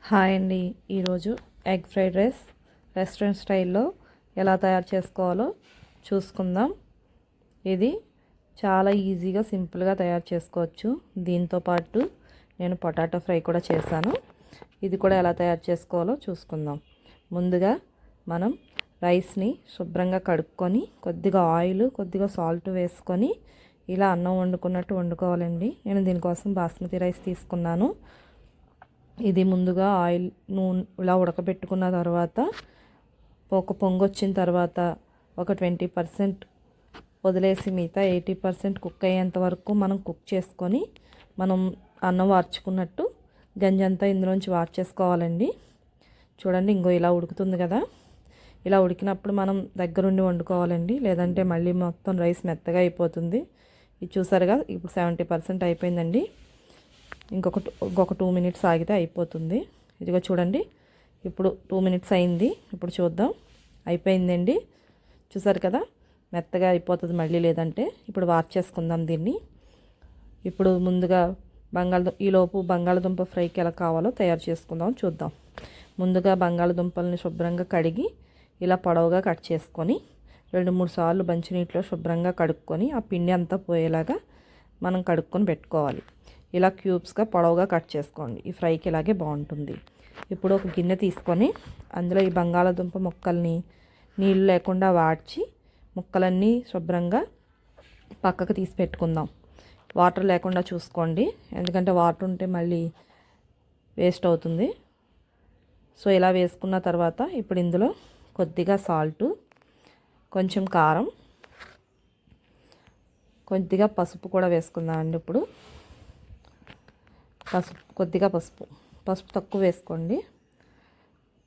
Hi అండి. ఈరోజు egg fried rice restaurant స్టైల్లో ఎలా తయారు చేసుకోవాలో చూసుకుందాం. ఇది చాలా ఈజీగా సింపుల్గా తయారు చేసుకోవచ్చు. దీంతో పాటు నేను పొటాటో ఫ్రై కూడా చేశాను. ఇది కూడా ఎలా తయారు చేసుకోవాలో చూసుకుందాం. ముందుగా మనం రైస్ని శుభ్రంగా కడుక్కొని కొద్దిగా ఆయిల్ కొద్దిగా సాల్ట్ వేసుకొని ఇలా అన్నం వండుకున్నట్టు వండుకోవాలండి. నేను దీనికోసం బాస్మతి రైస్ తీసుకున్నాను. ఇది ముందుగా ఆయిల్ నూనె ఇలా ఉడకబెట్టుకున్న తర్వాత ఒక పొంగు వచ్చిన తర్వాత ఒక 20% వదిలేసి మిగతా 80% కుక్ అయ్యేంత వరకు మనం కుక్ చేసుకొని మనం అన్నం వార్చుకున్నట్టు గంజంతా ఇందులోంచి వార్చేసుకోవాలండి. చూడండి, ఇంకో ఇలా ఉడుకుతుంది కదా. ఇలా ఉడికినప్పుడు మనం దగ్గరుండి వండుకోవాలండి, లేదంటే మళ్ళీ మొత్తం రైస్ మెత్తగా అయిపోతుంది. ఇది చూసారుగా, ఇప్పుడు 70% అయిపోయిందండి. ఇంకొక 2 మినిట్స్ ఆగితే అయిపోతుంది. ఇదిగో చూడండి, ఇప్పుడు 2 మినిట్స్ అయింది. ఇప్పుడు చూద్దాం, అయిపోయిందండి. చూసారు కదా, మెత్తగా అయిపోతుంది మళ్ళీ, లేదంటే. ఇప్పుడు వార్చేసుకుందాం దీన్ని. ఇప్పుడు ముందుగా ఈలోపు బంగాళదుంప ఫ్రైకి ఎలా కావాలో తయారు చేసుకుందాం చూద్దాం. ముందుగా బంగాళదుంపల్ని శుభ్రంగా కడిగి ఇలా పొడవుగా కట్ చేసుకొని 2-3 సార్లు మంచినీటిలో శుభ్రంగా కడుక్కొని ఆ పిండి అంతా పోయేలాగా మనం కడుక్కొని పెట్టుకోవాలి. ఇలా క్యూబ్స్గా పొడవుగా కట్ చేసుకోండి. ఈ ఫ్రైకి ఇలాగే బాగుంటుంది. ఇప్పుడు ఒక గిన్నె తీసుకొని అందులో ఈ బంగాళదుంప ముక్కల్ని నీళ్ళు లేకుండా వాడ్చి ముక్కలన్నీ శుభ్రంగా పక్కకు తీసి పెట్టుకుందాం. వాటర్ లేకుండా చూసుకోండి, ఎందుకంటే వాటర్ ఉంటే మళ్ళీ వేస్ట్ అవుతుంది. సో ఇలా వేసుకున్న తర్వాత ఇప్పుడు ఇందులో కొద్దిగా సాల్టు, కొంచెం కారం, కొద్దిగా పసుపు కూడా వేసుకుందామండి. ఇప్పుడు కొద్దిగా పసుపు తక్కువ వేసుకోండి.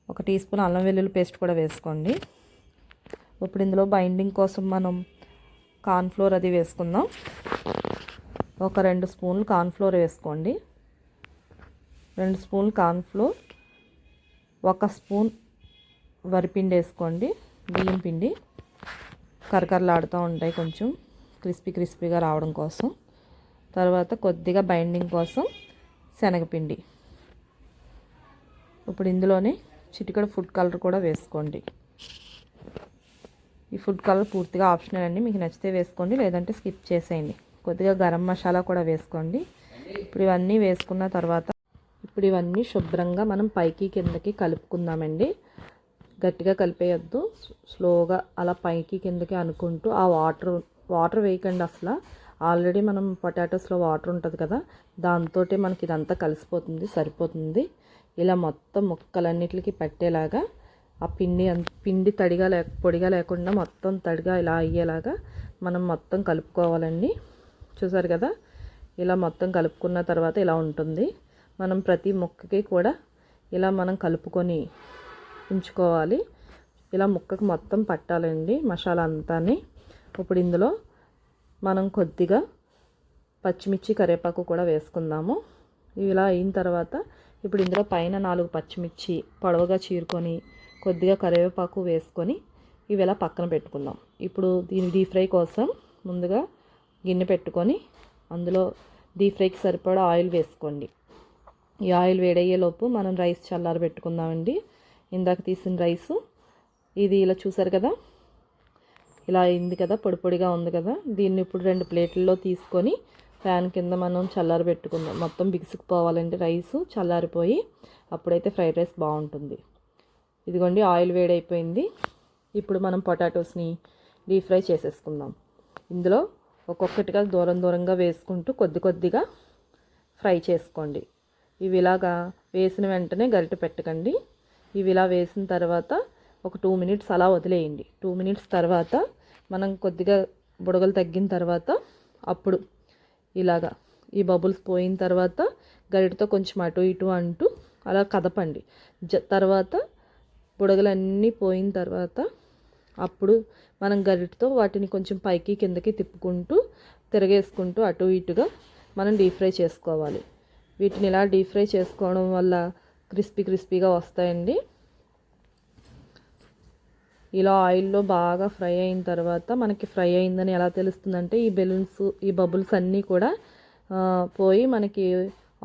1 టీ స్పూన్ అల్లం వెల్లుల్లి పేస్ట్ కూడా వేసుకోండి. ఇప్పుడు ఇందులో బైండింగ్ కోసం మనం కార్న్ఫ్లోర్ అది వేసుకుందాం. ఒక 2 స్పూన్లు కార్న్ఫ్లోర్ వేసుకోండి. 2 స్పూన్లు కార్న్ఫ్లోర్, 1 స్పూన్ వరిపిండి వేసుకోండి. బియ్యం పిండి కరకరలాడుతూ ఉంటాయి, కొంచెం క్రిస్పీగా రావడం కోసం. తర్వాత కొద్దిగా బైండింగ్ కోసం శనగపిండి. ఇప్పుడు ఇందులోనే చిటికెడు ఫుడ్ కలర్ కూడా వేసుకోండి. ఈ ఫుడ్ కలర్ పూర్తిగా ఆప్షనల్ అండి, మీకు నచ్చితే వేసుకోండి, లేదంటే స్కిప్ చేసేయండి. కొద్దిగా గరం మసాలా కూడా వేసుకోండి. ఇప్పుడు ఇవన్నీ వేసుకున్న తర్వాత ఇప్పుడు ఇవన్నీ శుభ్రంగా మనం పైకి కిందకి కలుపుకుందామండి. గట్టిగా కలిపేయద్దు, స్లోగా అలా పైకి కిందకి అనుకుంటూ ఆ వాటర్ వేయకండి అసలు. ఆల్రెడీ మనం పొటాటోస్లో వాటర్ ఉంటుంది కదా, దాంతో మనకి ఇదంతా కలిసిపోతుంది, సరిపోతుంది. ఇలా మొత్తం ముక్కలన్నిటికి పట్టేలాగా ఆ పిండి పొడిగా లేకుండా మొత్తం తడిగా ఇలా అయ్యేలాగా మనం మొత్తం కలుపుకోవాలండి. చూసారు కదా, ఇలా మొత్తం కలుపుకున్న తర్వాత ఇలా ఉంటుంది. మనం ప్రతి ముక్కకి కూడా ఇలా మనం కలుపుకొని ఉంచుకోవాలి. ఇలా ముక్కకి మొత్తం పట్టాలండి మసాలా అంతాని. ఇప్పుడు ఇందులో మనం కొద్దిగా పచ్చిమిర్చి, కరివేపాకు కూడా వేసుకుందాము. ఇలా అయిన తర్వాత ఇప్పుడు ఇందులో పైన 4 పచ్చిమిర్చి పొడవుగా చీరుకొని కొద్దిగా కరివేపాకు వేసుకొని ఇవి ఇలా పక్కన పెట్టుకుందాం. ఇప్పుడు దీని డీప్ ఫ్రై కోసం ముందుగా గిన్నె పెట్టుకొని అందులో డీప్ ఫ్రైకి సరిపడా ఆయిల్ వేసుకోండి. ఈ ఆయిల్ వేడయ్యేలోపు మనం రైస్ చల్లారి పెట్టుకుందామండి. ఇందాక తీసిన రైసు ఇది ఇలా చూసారు కదా, ఇలా అయింది కదా, పొడిగా ఉంది కదా. దీన్ని ఇప్పుడు 2 ప్లేట్లలో తీసుకొని ఫ్యాన్ కింద మనం చల్లారి పెట్టుకుందాం. మొత్తం బిగుసుకుపోవాలండి రైసు, చల్లారిపోయి అప్పుడైతే ఫ్రైడ్ రైస్ బాగుంటుంది. ఇదిగోండి, ఆయిల్ వేడైపోయింది. ఇప్పుడు మనం పొటాటోస్ని డీప్ ఫ్రై చేసేసుకుందాం. ఇందులో ఒక్కొక్కటిగా దూరంగా వేసుకుంటూ కొద్దిగా ఫ్రై చేసుకోండి. ఇవి ఇలాగా వేసిన వెంటనే గరిటె పెట్టకండి. ఇవి ఇలా వేసిన తర్వాత ఒక 2 మినిట్స్ అలా వదిలేయండి. 2 మినిట్స్ తర్వాత మనం కొద్దిగా బుడగలు తగ్గిన తర్వాత అప్పుడు ఇలాగా ఈ బబుల్స్ పోయిన తర్వాత గరిటతో కొంచెం అటు ఇటు అంటూ అలా కదపండి. తర్వాత బుడగలన్నీ పోయిన తర్వాత అప్పుడు మనం గరిటతో వాటిని కొంచెం పైకి కిందకి తిప్పుకుంటూ తిరగేసుకుంటూ అటు ఇటుగా మనం డీప్ ఫ్రై చేసుకోవాలి. వీటిని ఇలా డీప్ ఫ్రై చేసుకోవడం వల్ల క్రిస్పీగా వస్తాయండి. ఇలా ఆయిల్లో బాగా ఫ్రై అయిన తర్వాత మనకి ఫ్రై అయిందని ఎలా తెలుస్తుందంటే ఈ బబుల్స్ అన్నీ కూడా పోయి మనకి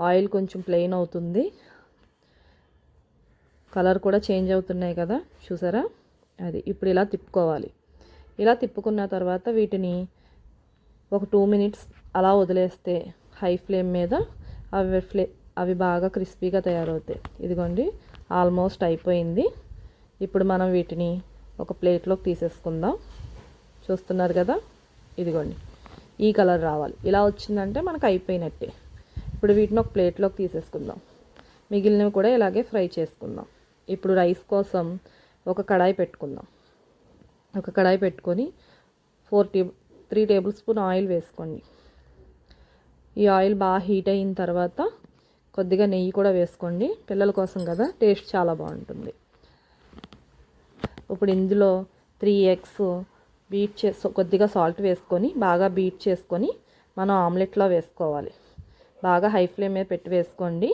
ఆయిల్ కొంచెం ప్లెయిన్ అవుతుంది. కలర్ కూడా చేంజ్ అవుతున్నాయి కదా, చూసారా? అది ఇప్పుడు ఇలా తిప్పుకోవాలి. ఇలా తిప్పుకున్న తర్వాత వీటిని ఒక 2 మినిట్స్ అలా వదిలేస్తే హై ఫ్లేమ్ మీద అవి బాగా క్రిస్పీగా తయారవుతాయి. ఇదిగోండి, ఆల్మోస్ట్ అయిపోయింది. ఇప్పుడు మనం వీటిని ఒక ప్లేట్లోకి తీసేసుకుందాం. చూస్తున్నారు కదా, ఇదిగోండి ఈ కలర్ రావాలి. ఇలా వచ్చిందంటే మనకు అయిపోయినట్టే. ఇప్పుడు వీటిని ఒక ప్లేట్లోకి తీసేసుకుందాం. మిగిలినవి కూడా ఇలాగే ఫ్రై చేసుకుందాం. ఇప్పుడు రైస్ కోసం ఒక కడాయి పెట్టుకుందాం. ఒక కడాయి పెట్టుకొని 3 టేబుల్ స్పూన్ ఆయిల్ వేసుకోండి. ఈ ఆయిల్ బాగా హీట్ అయిన తర్వాత కొద్దిగా నెయ్యి కూడా వేసుకోండి. పిల్లల కోసం కదా, టేస్ట్ చాలా బాగుంటుంది. ఇప్పుడు ఇందులో 3 ఎగ్స్ కొద్దిగా సాల్ట్ వేసుకొని బాగా బీట్ చేసుకొని మనం ఆమ్లెట్లో వేసుకోవాలి. బాగా హై ఫ్లేమ్ మీద పెట్టి వేసుకోండి.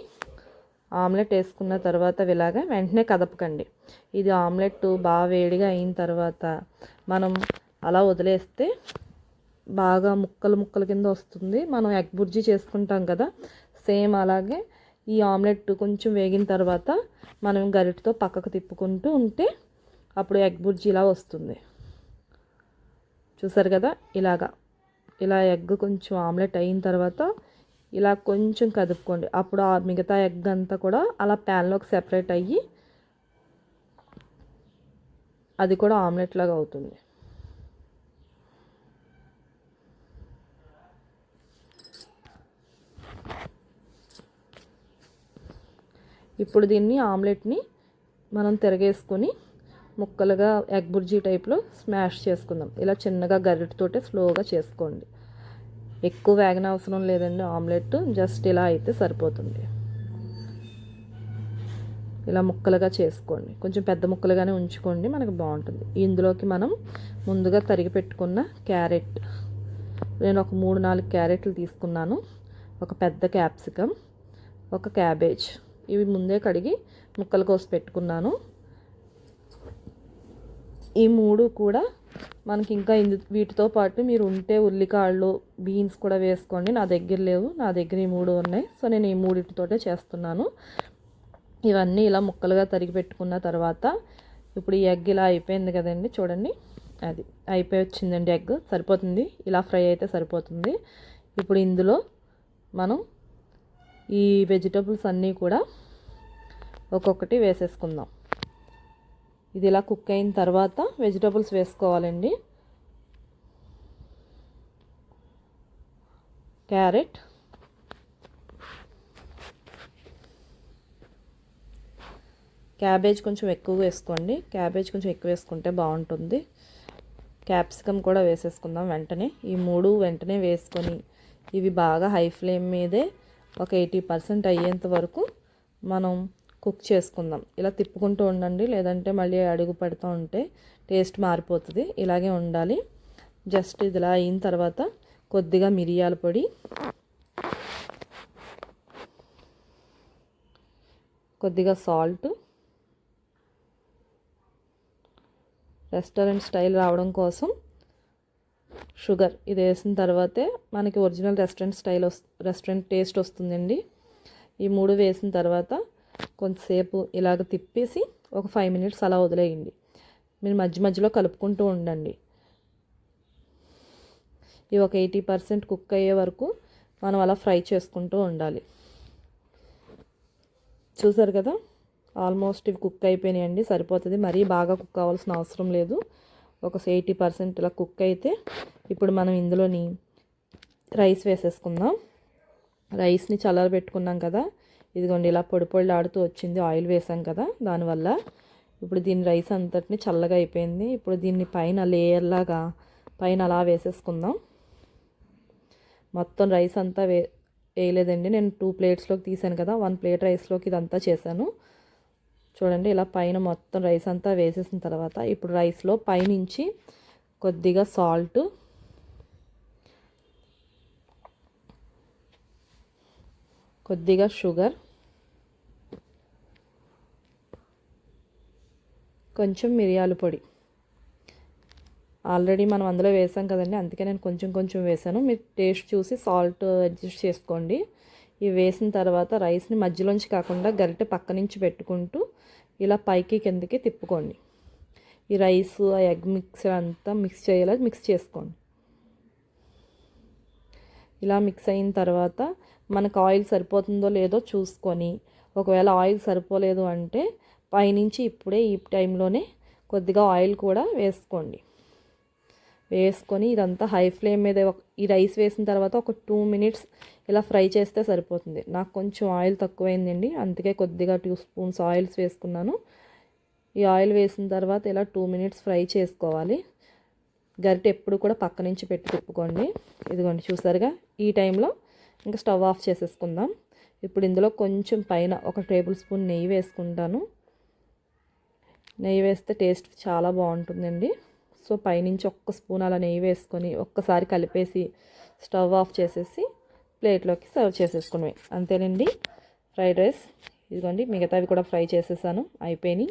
ఆమ్లెట్ వేసుకున్న తర్వాత ఇలాగా వెంటనే కదపకండి. ఇది ఆమ్లెట్ బాగా వేడిగా అయిన తర్వాత మనం అలా వదిలేస్తే బాగా ముక్కలు కింద వస్తుంది. మనం ఎగ్ బుర్జీ చేసుకుంటాం కదా, సేమ్ అలాగే ఈ ఆమ్లెట్ కొంచెం వేగిన తర్వాత మనం గరిటతో పక్కకు తిప్పుకుంటూ ఉంటే అప్పుడు ఎగ్ బుర్జీ ఇలా వస్తుంది. చూసారు కదా, ఇలా ఎగ్ కొంచెం ఆమ్లెట్ అయిన తర్వాత ఇలా కొంచెం కదుపుకోండి. అప్పుడు ఆ మిగతా ఎగ్ అంతా కూడా అలా ప్యాన్లోకి సెపరేట్ అయ్యి అది కూడా ఆమ్లెట్ లాగా అవుతుంది. ఇప్పుడు దీన్ని ఆమ్లెట్ని మనం తిరగేసుకొని ముక్కలుగా ఎగ్ బుర్జీ టైప్లో స్మాష్ చేసుకుందాం. ఇలా చిన్నగా గరిటెతోటే స్లోగా చేసుకోండి. ఎక్కువ వేగన అవసరం లేదండి ఆమ్లెట్, జస్ట్ ఇలా అయితే సరిపోతుంది. ఇలా ముక్కలుగా చేసుకోండి. కొంచెం పెద్ద ముక్కలుగానే ఉంచుకోండి, మనకు బాగుంటుంది. ఇందులోకి మనం ముందుగా తరిగి పెట్టుకున్న క్యారెట్, నేను ఒక 3-4 క్యారెట్లు తీసుకున్నాను. ఒక పెద్ద క్యాప్సికమ్, ఒక క్యాబేజ్, ఇవి ముందే కడిగి ముక్కలు కోసి పెట్టుకున్నాను. ఈ 3 కూడా మనకి ఇంకా వీటితో పాటు మీరు ఉంటే ఉల్లికాళ్ళు, బీన్స్ కూడా వేసుకోండి. నా దగ్గర లేవు, నా దగ్గర ఈ 3 ఉన్నాయి. సో నేను ఈ 3తోటే చేస్తున్నాను. ఇవన్నీ ఇలా ముక్కలుగా తరిగి పెట్టుకున్న తర్వాత ఇప్పుడు ఈ ఎగ్ ఇలా అయిపోయింది కదండి, చూడండి అది అయిపోయి వచ్చిందండి. ఎగ్ సరిపోతుంది, ఇలా ఫ్రై అయితే సరిపోతుంది. ఇప్పుడు ఇందులో మనం ఈ వెజిటబుల్స్ అన్నీ కూడా ఒక్కొక్కటి వేసేసుకుందాం. ఇది ఇలా కుక్ అయిన తర్వాత వెజిటబుల్స్ వేసుకోవాలండి. క్యారెట్, క్యాబేజ్ కొంచెం ఎక్కువ వేసుకోండి. క్యాబేజ్ కొంచెం ఎక్కువ వేసుకుంటే బాగుంటుంది. క్యాప్సికమ్ కూడా వేసేసుకుందాం వెంటనే. ఈ 3 వెంటనే వేసుకొని ఇవి బాగా హై ఫ్లేమ్ మీదే ఒక 80% అయ్యేంత వరకు మనం కుక్ చేసుకుందాం. ఇలా తిప్పుకుంటూ ఉండండి, లేదంటే మళ్ళీ అడుగు పెడుతూ ఉంటే టేస్ట్ మారిపోతుంది. ఇలాగే ఉండాలి. జస్ట్ ఇది ఇలా అయిన తర్వాత కొద్దిగా మిరియాల పొడి, కొద్దిగా సాల్ట్, రెస్టారెంట్ స్టైల్ రావడం కోసం షుగర్, ఇది వేసిన తర్వాతే మనకి ఒరిజినల్ రెస్టారెంట్ టేస్ట్ వస్తుందండి. ఈ 3 వేసిన తర్వాత కొంతసేపు ఇలాగ తిప్పేసి ఒక 5 మినిట్స్ అలా వదిలేయండి. మీరు మధ్య మధ్యలో కలుపుకుంటూ ఉండండి. ఇవి ఒక 80% కుక్ అయ్యే వరకు మనం అలా ఫ్రై చేసుకుంటూ ఉండాలి. చూసారు కదా, ఆల్మోస్ట్ ఇవి కుక్ అయిపోయినాయండి, సరిపోతుంది. మరీ బాగా కుక్ అవ్వాల్సిన అవసరం లేదు. ఒక 80% ఇలా కుక్ అయితే ఇప్పుడు మనం ఇందులోని రైస్ వేసేసుకుందాం. రైస్ని చల్లారబెట్టుకున్నాం కదా, ఇదిగోండి ఇలా పొడి ఆడుతూ వచ్చింది, ఆయిల్ వేసాం కదా దానివల్ల. ఇప్పుడు దీని రైస్ అంతటిని చల్లగా అయిపోయింది. ఇప్పుడు దీన్ని పైన లేయర్లాగా పైన అలా వేసేసుకుందాం. మొత్తం రైస్ అంతా వేయలేదండి, నేను 2 ప్లేట్స్లోకి తీసాను కదా, 1 ప్లేట్ రైస్లోకి ఇదంతా చేశాను. చూడండి ఇలా పైన మొత్తం రైస్ అంతా వేసేసిన తర్వాత ఇప్పుడు రైస్లో పైనుంచి కొద్దిగా సాల్ట్, కొద్దిగా షుగర్, కొంచెం మిరియాల పొడి, ఆల్రెడీ మనం అందులో వేసాం కదండి, అందుకే నేను కొంచెం వేసాను. మీరు టేస్ట్ చూసి సాల్ట్ అడ్జస్ట్ చేసుకోండి. ఇవి వేసిన తర్వాత రైస్ని మధ్యలోంచి కాకుండా గరిటె పక్క నుంచి పెట్టుకుంటూ ఇలా పైకి కిందకి తిప్పుకోండి. ఈ రైస్ ఆ ఎగ్ మిక్సర్ అంతా మిక్స్ చేయాలా మిక్స్ చేసుకోండి. ఇలా మిక్స్ అయిన తర్వాత మనకు ఆయిల్ సరిపోతుందో లేదో చూసుకొని, ఒకవేళ ఆయిల్ సరిపోలేదు అంటే పైనుంచి ఇప్పుడే ఈ టైంలోనే కొద్దిగా ఆయిల్ కూడా వేసుకోండి. వేసుకొని ఇదంతా హై ఫ్లేమ్ మీద ఈ రైస్ వేసిన తర్వాత ఒక 2 మినిట్స్ ఇలా ఫ్రై చేస్తే సరిపోతుంది. నాకు కొంచెం ఆయిల్ తక్కువైందండి, అందుకే కొద్దిగా 2 స్పూన్స్ ఆయిల్స్ వేసుకున్నాను. ఈ ఆయిల్ వేసిన తర్వాత ఇలా 2 మినిట్స్ ఫ్రై చేసుకోవాలి. గరిటె ఎప్పుడు కూడా పక్క నుంచి పెట్టి తిప్పుకోండి. ఇదిగోండి చూసారుగా, ఈ టైంలో ఇంకా స్టవ్ ఆఫ్ చేసేసుకుందాం. ఇప్పుడు ఇందులో కొంచెం పైన ఒక టేబుల్ స్పూన్ నెయ్యి వేసుకుంటాను. నెయ్యి వేస్తే టేస్ట్ చాలా బాగుంటుందండి. సో పైనుంచి ఒక్క స్పూన్ అలా నెయ్యి వేసుకొని ఒక్కసారి కలిపేసి స్టవ్ ఆఫ్ చేసేసి ప్లేట్లోకి సర్వ్ చేసేసుకునేవి. అంతేనండి ఫ్రైడ్ రైస్. ఇదిగోండి మిగతావి కూడా ఫ్రై చేసేసాను, అయిపోయినాయి.